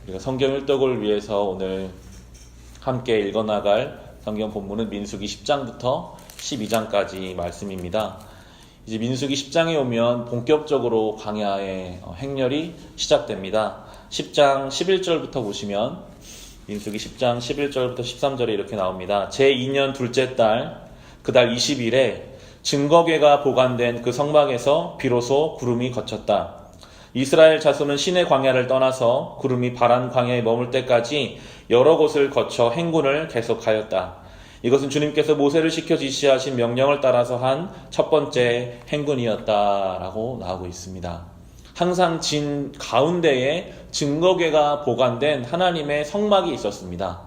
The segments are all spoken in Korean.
우리가 성경 일독을 위해서 오늘 함께 읽어나갈 성경 본문은 민수기 10장부터 12장까지 말씀입니다. 이제 민수기 10장에 오면 본격적으로 광야의 행렬이 시작됩니다. 10장 11절부터 보시면 민수기 10장 11절부터 13절에 이렇게 나옵니다. 제2년 둘째 달 그달 20일에 증거궤가 보관된 그 성막에서 비로소 구름이 걷혔다. 이스라엘 자손은 시내 광야를 떠나서 구름이 바란 광야에 머물 때까지 여러 곳을 거쳐 행군을 계속하였다. 이것은 주님께서 모세를 시켜 지시하신 명령을 따라서 한 첫 번째 행군이었다라고 나오고 있습니다. 항상 진 가운데에 증거궤가 보관된 하나님의 성막이 있었습니다.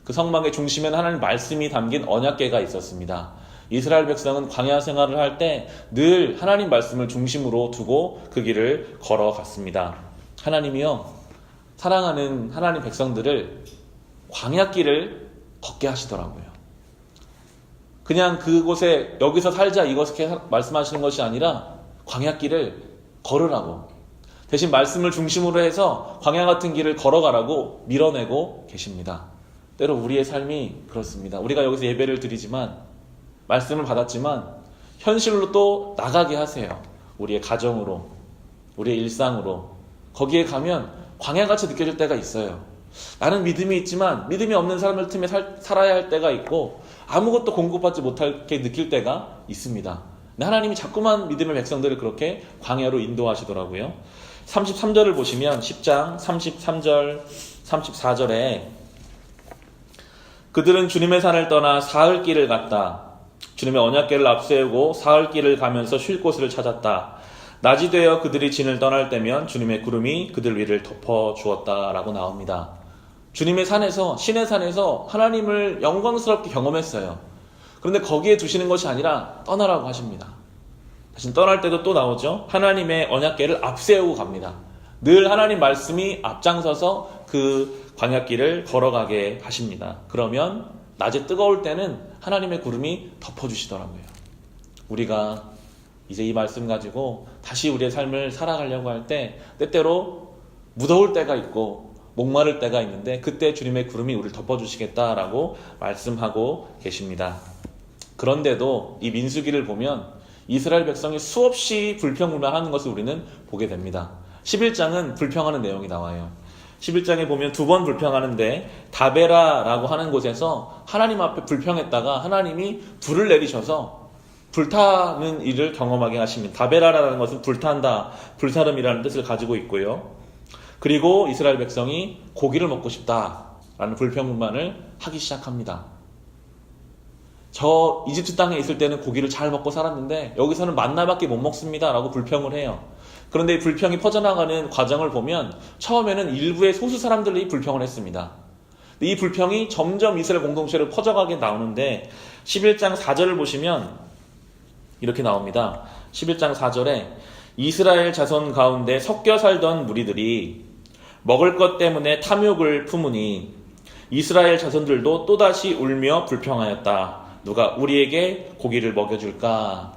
그 성막의 중심에는 하나님 말씀이 담긴 언약궤가 있었습니다. 이스라엘 백성은 광야 생활을 할 때 늘 하나님 말씀을 중심으로 두고 그 길을 걸어갔습니다. 하나님이요, 사랑하는 하나님 백성들을 광야길을 걷게 하시더라고요. 그냥 그곳에 여기서 살자 이것을 말씀하시는 것이 아니라 광야길을 걸으라고, 대신 말씀을 중심으로 해서 광야 같은 길을 걸어가라고 밀어내고 계십니다. 때로 우리의 삶이 그렇습니다. 우리가 여기서 예배를 드리지만, 말씀을 받았지만 현실로 또 나가게 하세요. 우리의 가정으로, 우리의 일상으로. 거기에 가면 광야같이 느껴질 때가 있어요. 나는 믿음이 있지만 믿음이 없는 사람들 틈에 살아야 할 때가 있고 아무것도 공급받지 못하게 느낄 때가 있습니다. 근데 하나님이 자꾸만 믿음의 백성들을 그렇게 광야로 인도하시더라고요. 33절을 보시면 10장 33절 34절에 그들은 주님의 산을 떠나 사흘 길을 갔다. 주님의 언약궤를 앞세우고 사흘 길을 가면서 쉴 곳을 찾았다. 낮이 되어 그들이 진을 떠날 때면 주님의 구름이 그들 위를 덮어주었다라고 나옵니다. 주님의 산에서, 신의 산에서 하나님을 영광스럽게 경험했어요. 그런데 거기에 두시는 것이 아니라 떠나라고 하십니다. 다시 떠날 때도 또 나오죠. 하나님의 언약궤를 앞세우고 갑니다. 늘 하나님 말씀이 앞장서서 그 광야길을 걸어가게 하십니다. 그러면 낮에 뜨거울 때는 하나님의 구름이 덮어주시더라고요. 우리가 이제 이 말씀 가지고 다시 우리의 삶을 살아가려고 할 때 때때로 무더울 때가 있고 목마를 때가 있는데 그때 주님의 구름이 우리를 덮어주시겠다라고 말씀하고 계십니다. 그런데도 이 민수기를 보면 이스라엘 백성이 수없이 불평불만하는 것을 우리는 보게 됩니다. 11장은 불평하는 내용이 나와요. 11장에 보면 두 번 불평하는데 다베라라고 하는 곳에서 하나님 앞에 불평했다가 하나님이 불을 내리셔서 불타는 일을 경험하게 하십니다. 다베라라는 것은 불탄다, 불사름이라는 뜻을 가지고 있고요. 그리고 이스라엘 백성이 고기를 먹고 싶다라는 불평불만을 하기 시작합니다. 저 이집트 땅에 있을 때는 고기를 잘 먹고 살았는데 여기서는 만나밖에 못 먹습니다 라고 불평을 해요. 그런데 이 불평이 퍼져나가는 과정을 보면 처음에는 일부의 소수 사람들이 불평을 했습니다. 이 불평이 점점 이스라엘 공동체로 퍼져가게 나오는데 11장 4절을 보시면 이렇게 나옵니다. 11장 4절에 이스라엘 자손 가운데 섞여 살던 무리들이 먹을 것 때문에 탐욕을 품으니 이스라엘 자손들도 또다시 울며 불평하였다. 누가 우리에게 고기를 먹여줄까?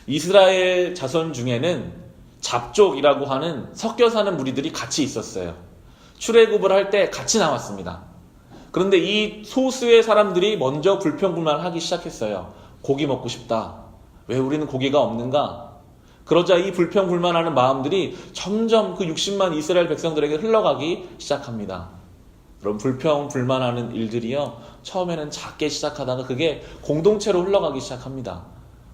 이스라엘 자손 중에는 잡족이라고 하는 섞여 사는 무리들이 같이 있었어요. 출애굽을 할 때 같이 나왔습니다. 그런데 이 소수의 사람들이 먼저 불평불만하기 시작했어요. 고기 먹고 싶다. 왜 우리는 고기가 없는가? 그러자 이 불평불만하는 마음들이 점점 그 60만 이스라엘 백성들에게 흘러가기 시작합니다. 그럼 불평불만하는 일들이요, 처음에는 작게 시작하다가 그게 공동체로 흘러가기 시작합니다.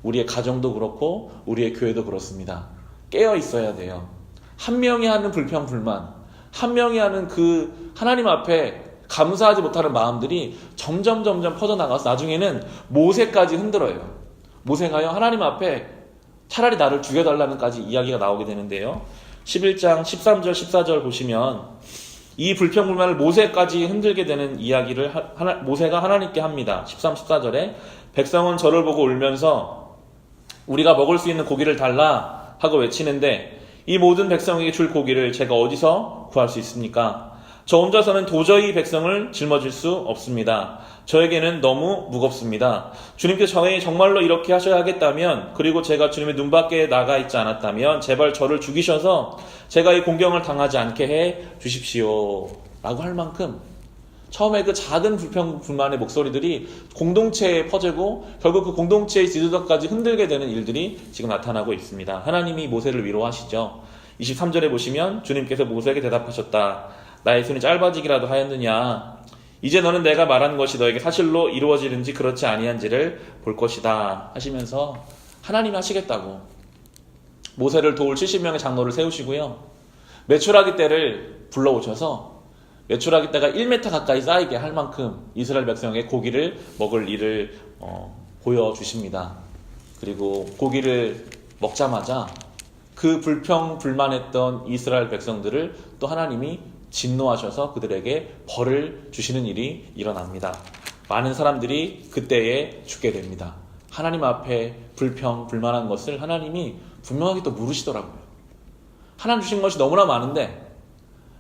우리의 가정도 그렇고 우리의 교회도 그렇습니다. 깨어 있어야 돼요. 한 명이 하는 불평불만, 한 명이 하는 그 하나님 앞에 감사하지 못하는 마음들이 점점 퍼져나가서 나중에는 모세까지 흔들어요. 모세가요, 하나님 앞에 차라리 나를 죽여달라는까지 이야기가 나오게 되는데요. 11장 13절 14절 보시면 이 불평불만을 모세까지 흔들게 되는 이야기를 모세가 하나님께 합니다. 13, 14절에 백성은 저를 보고 울면서 우리가 먹을 수 있는 고기를 달라 하고 외치는데 이 모든 백성에게 줄 고기를 제가 어디서 구할 수 있습니까? 저 혼자서는 도저히 백성을 짊어질 수 없습니다. 저에게는 너무 무겁습니다. 주님께서 저에게 정말로 이렇게 하셔야 하겠다면, 그리고 제가 주님의 눈밖에 나가 있지 않았다면 제발 저를 죽이셔서 제가 이 공경을 당하지 않게 해 주십시오 라고 할 만큼 처음에 그 작은 불평, 불만의 목소리들이 공동체에 퍼지고 결국 그 공동체의 지도자까지 흔들게 되는 일들이 지금 나타나고 있습니다. 하나님이 모세를 위로하시죠. 23절에 보시면 주님께서 모세에게 대답하셨다. 나의 손이 짧아지기라도 하였느냐. 이제 너는 내가 말한 것이 너에게 사실로 이루어지는지 그렇지 아니한지를 볼 것이다 하시면서 하나님이 하시겠다고 모세를 도울 70명의 장로를 세우시고요. 메추라기 떼를 불러오셔서 메추라기 떼가 1m 가까이 쌓이게 할 만큼 이스라엘 백성에게 고기를 먹을 일을 보여주십니다. 그리고 고기를 먹자마자 그 불평 불만했던 이스라엘 백성들을 또 하나님이 진노하셔서 그들에게 벌을 주시는 일이 일어납니다. 많은 사람들이 그때에 죽게 됩니다. 하나님 앞에 불평 불만한 것을 하나님이 분명하게 또 물으시더라고요. 하나님 주신 것이 너무나 많은데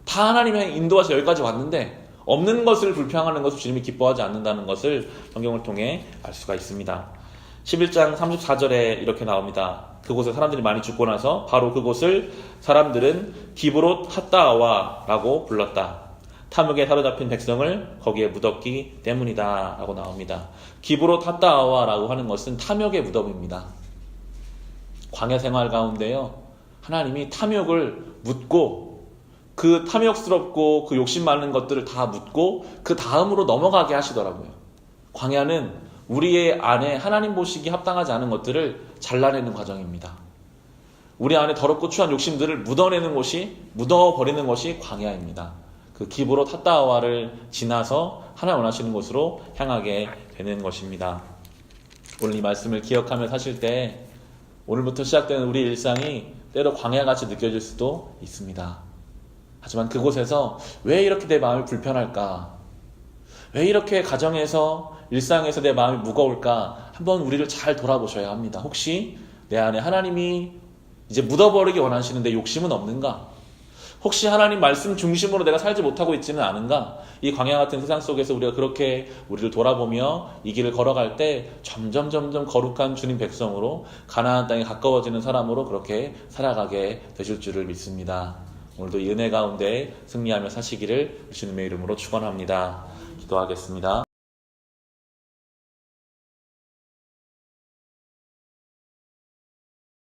다 하나님의 인도하셔서 여기까지 왔는데 없는 것을 불평하는 것을 주님이 기뻐하지 않는다는 것을 성경을 통해 알 수가 있습니다. 11장 34절에 이렇게 나옵니다. 그곳에 사람들이 많이 죽고 나서 바로 그곳을 사람들은 기브롯 핫다아와 라고 불렀다. 탐욕에 사로잡힌 백성을 거기에 묻었기 때문이다 라고 나옵니다. 기브롯 핫다아와 라고 하는 것은 탐욕의 무덤입니다. 광야 생활 가운데요, 하나님이 탐욕을 묻고 그 탐욕스럽고 그 욕심 많은 것들을 다 묻고 그 다음으로 넘어가게 하시더라고요. 광야는 우리의 안에 하나님 보시기 합당하지 않은 것들을 잘라내는 과정입니다. 우리 안에 더럽고 추한 욕심들을 묻어버리는 것이 광야입니다. 그 기브롯 핫다아와를 지나서 하나님 원하시는 곳으로 향하게 되는 것입니다. 오늘 이 말씀을 기억하며 사실 때 오늘부터 시작되는 우리 일상이 때로 광야같이 느껴질 수도 있습니다. 하지만 그곳에서 왜 이렇게 내 마음이 불편할까? 왜 이렇게 가정에서 일상에서 내 마음이 무거울까? 한번 우리를 잘 돌아보셔야 합니다. 혹시 내 안에 하나님이 이제 묻어버리기 원하시는데 욕심은 없는가? 혹시 하나님 말씀 중심으로 내가 살지 못하고 있지는 않은가? 이 광야 같은 세상 속에서 우리가 그렇게 우리를 돌아보며 이 길을 걸어갈 때 점점 거룩한 주님 백성으로 가나안 땅에 가까워지는 사람으로 그렇게 살아가게 되실 줄을 믿습니다. 오늘도 이 은혜 가운데 승리하며 사시기를 주님의 이름으로 축원합니다. 기도하겠습니다.